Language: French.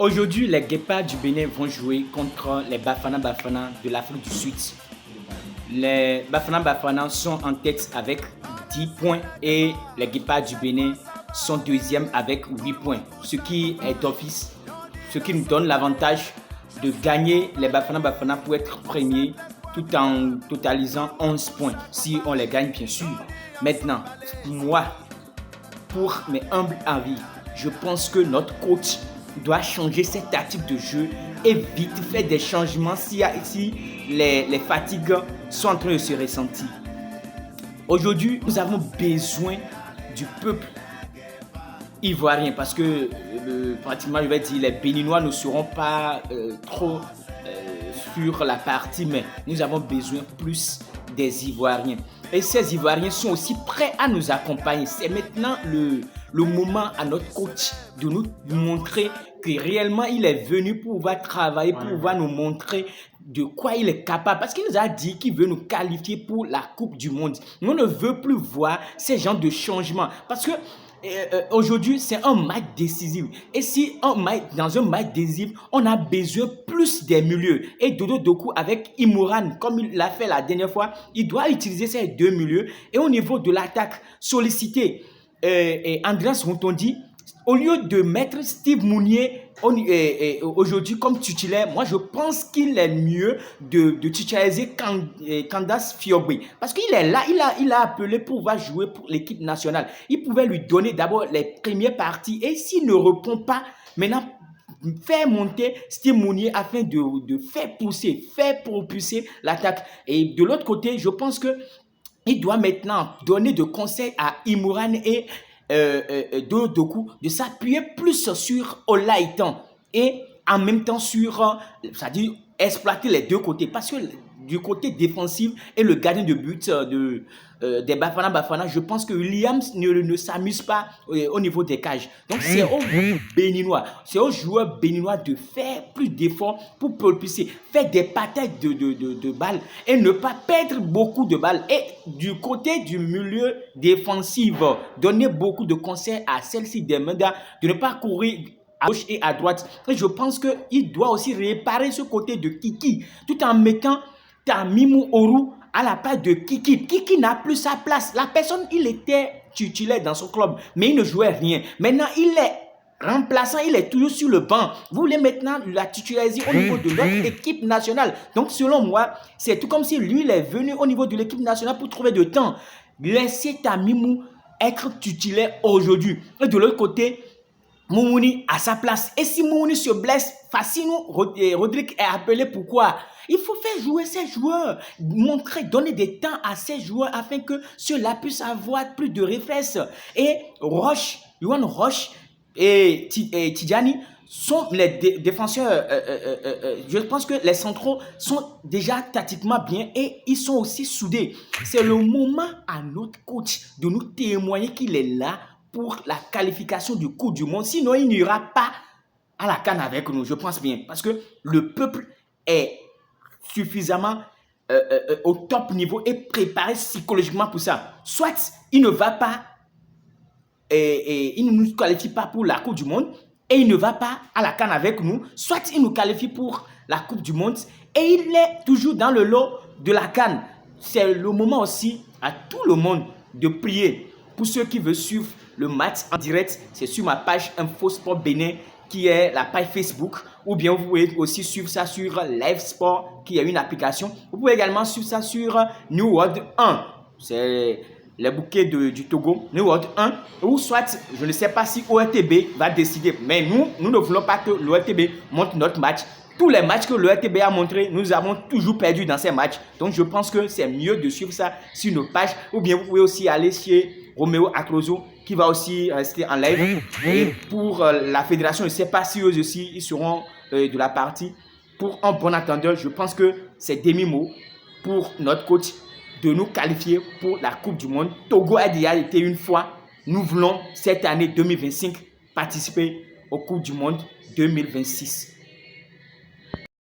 Aujourd'hui, les Guépards du Bénin vont jouer contre les Bafana Bafana de l'Afrique du Sud. Les Bafana Bafana sont en tête avec 10 points et les Guépards du Bénin sont deuxième avec 8 points. Ce qui est d'office, ce qui nous donne l'avantage de gagner les Bafana Bafana pour être premier tout en totalisant 11 points. Si on les gagne, bien sûr. Maintenant, moi, pour mes humbles avis, je pense que notre coach doit changer cette tactique de jeu et vite faire des changements si les fatigues sont en train de se ressentir. Aujourd'hui, nous avons besoin du peuple ivoirien parce que pratiquement, je vais dire, les Béninois ne seront pas trop sur la partie, mais nous avons besoin plus des Ivoiriens. Et ces Ivoiriens sont aussi prêts à nous accompagner. C'est maintenant le moment à notre coach de nous montrer que réellement il est venu pour pouvoir travailler, pour pouvoir nous montrer de quoi il est capable. Parce qu'il nous a dit qu'il veut nous qualifier pour la Coupe du Monde. On ne veut plus voir ces genres de changements. Parce que aujourd'hui, c'est un match décisif. Et si dans un match décisif, on a besoin plus des milieux. Et Dodo Doku avec Imouran, comme il l'a fait la dernière fois, il doit utiliser ces deux milieux. Et au niveau de l'attaque, solliciter Andreas Rontondi, au lieu de mettre Steve Mounier aujourd'hui comme titulaire, moi je pense qu'il est mieux de titulariser Candace Fiogbe. Parce qu'il est là, il a appelé pour pouvoir jouer pour l'équipe nationale. Il pouvait lui donner d'abord les premières parties et s'il ne répond pas, maintenant faire monter Steve Mounier afin de faire propulser l'attaque. Et de l'autre côté, je pense que il doit maintenant donner de conseils à Imouran et Dodo Doku de s'appuyer plus sur Olaitan et en même temps sur, c'est-à-dire exploiter les deux côtés. Parce que du côté défensif et le gardien de but des Bafana Bafana, je pense que Williams ne s'amuse pas au niveau des cages. Donc c'est aux Béninois, c'est aux joueurs béninois de faire plus d'efforts pour propulser, faire des patates de balles et ne pas perdre beaucoup de balles. Et du côté du milieu défensif, donner beaucoup de conseils à celle-ci des Menda de ne pas courir à gauche et à droite. Et je pense qu'il doit aussi réparer ce côté de Kiki tout en mettant Tamimou Oru à la place de Kiki. Kiki n'a plus sa place. La personne, il était titulaire dans son club, mais il ne jouait rien. Maintenant, il est remplaçant, il est toujours sur le banc. Vous voulez maintenant la titulariser au niveau de notre équipe nationale. Donc, selon moi, c'est tout comme si lui, il est venu au niveau de l'équipe nationale pour trouver du temps. Laissez Tamimou être titulaire aujourd'hui. Et de l'autre côté, Moumouni à sa place. Et si Moumouni se blesse, Facinou Rodrigue est appelé. Pourquoi? Il faut faire jouer ces joueurs, donner des temps à ces joueurs afin que ceux-là puissent avoir plus de réflexes. Et Yohan Roche et Tidjani sont les défenseurs. Je pense que les centraux sont déjà tactiquement bien et ils sont aussi soudés. C'est le moment à notre coach de nous témoigner qu'il est là pour la qualification du Coupe du Monde. Sinon, il n'ira pas à la CAN avec nous, je pense bien. Parce que le peuple est suffisamment au top niveau et préparé psychologiquement pour ça. Soit il ne va pas, il ne nous qualifie pas pour la Coupe du Monde et il ne va pas à la CAN avec nous. Soit il nous qualifie pour la Coupe du Monde et il est toujours dans le lot de la CAN. C'est le moment aussi à tout le monde de prier. Pour ceux qui veulent suivre le match en direct, c'est sur ma page Info Sport Bénin qui est la page Facebook, ou bien vous pouvez aussi suivre ça sur Live Sport qui est une application. Vous pouvez également suivre ça sur New World 1, c'est les bouquets du Togo, New World 1, ou soit, je ne sais pas si ORTB va décider, mais nous ne voulons pas que l'ORTB montre notre match. Tous les matchs que l'ORTB a montré, nous avons toujours perdu dans ces matchs. Donc je pense que c'est mieux de suivre ça sur nos pages, ou bien vous pouvez aussi aller chez Roméo Acroso qui va aussi rester en live. Et pour la fédération, je ne sais pas si eux aussi ils seront de la partie. Pour un bon attendeur, je pense que c'est demi-mot pour notre coach de nous qualifier pour la Coupe du Monde. Togo a déjà été une fois. Nous voulons cette année 2025 participer aux Coupes du Monde 2026.